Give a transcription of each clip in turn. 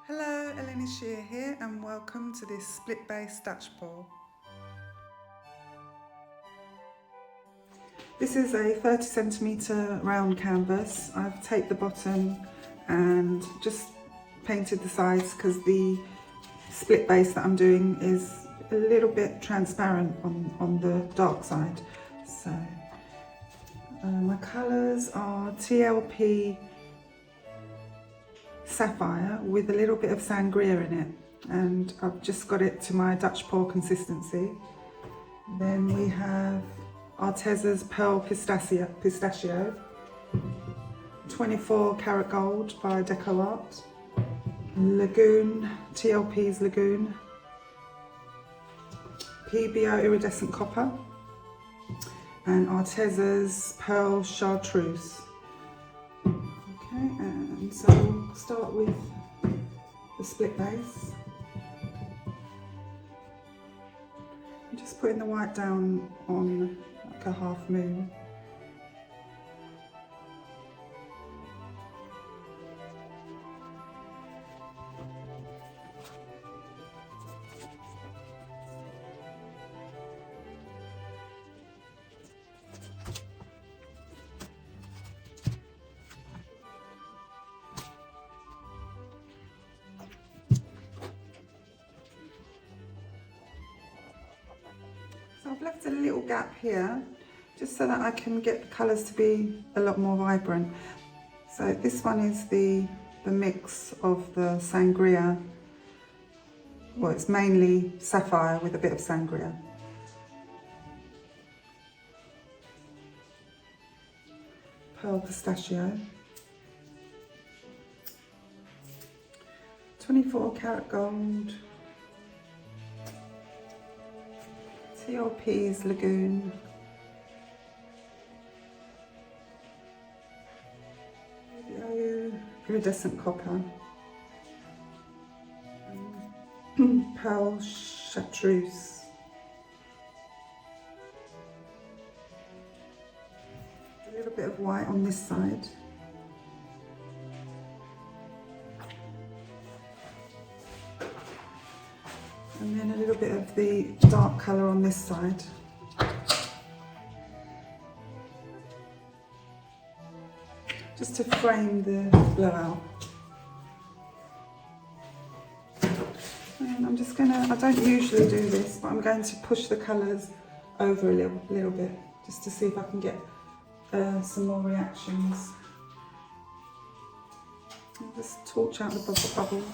Hello, Eleni Shear here and welcome to this split base Dutch pour. This is a 30cm round canvas. I've taped the bottom and just painted the sides because the split base that I'm doing is a little bit transparent on the dark side. So my colours are TLP Sapphire with a little bit of sangria in it, and I've just got it to my Dutch pour consistency. Then we have Artesa's Pearl Pistachio, 24 Karat Gold by Deco Art, Lagoon, TLP's Lagoon, PBO Iridescent Copper, and Artesa's Pearl Chartreuse. Okay, and so we'll start with the split base. I'm just putting the white down on like a half moon. So I've left a little gap here just so that I can get the colours to be a lot more vibrant. So this one is the mix of the sangria. Well, it's mainly sapphire with a bit of sangria. Pearl Pistachio. 24 Karat Gold. TLP's Lagoon, Iridescent Copper, Pearl Chartreuse, a little bit of white on this side, and then a little bit of the dark colour on this side. Just to frame the blowout. And I'm just gonna, I don't usually do this, but I'm going to push the colours over a little bit, just to see if I can get some more reactions. I'll just torch out the bubbles.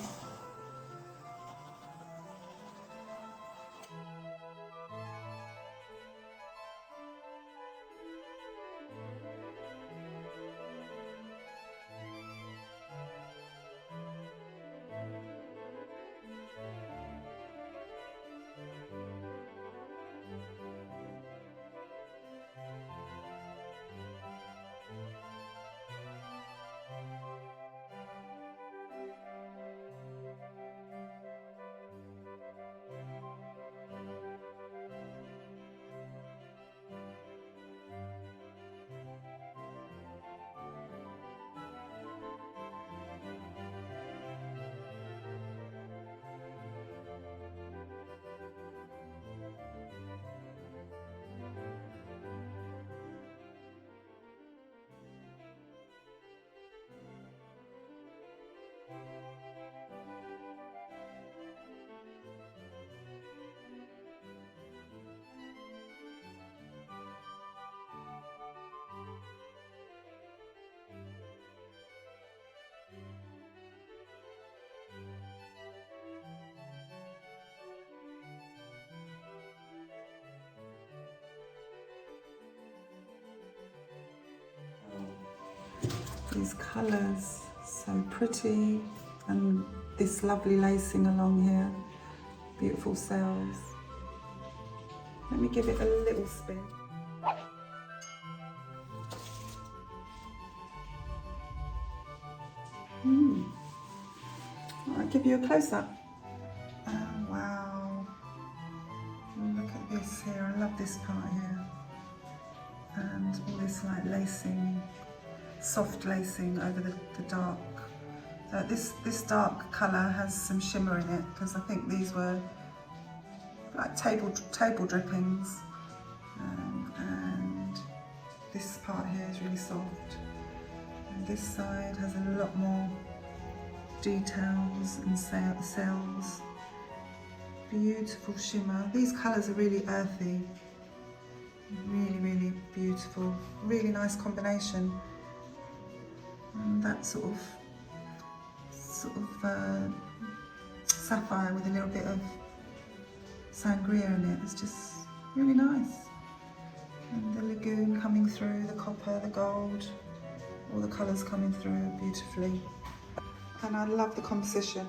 These colours, so pretty, and this lovely lacing along here, beautiful cells. Let me give it a little spin. I'll give you a close-up. Oh wow, look at this here, I love this part here. And all this like lacing, soft lacing over the dark This dark colour has some shimmer in it because I think these were like table drippings, and this part here is really soft, and this side has a lot more details and cells. Beautiful shimmer. These colours are really earthy, really beautiful, really nice combination. And that sort of sapphire with a little bit of sangria in it is just really nice. And the lagoon coming through, the copper, the gold, all the colours coming through beautifully. And I love the composition.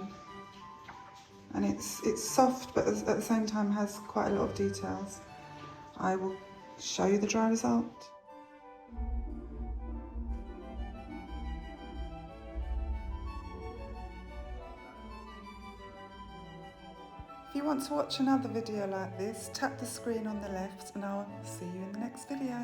And it's soft, but at the same time has quite a lot of details. I will show you the dry result. If you want to watch another video like this, tap the screen on the left and I'll see you in the next video.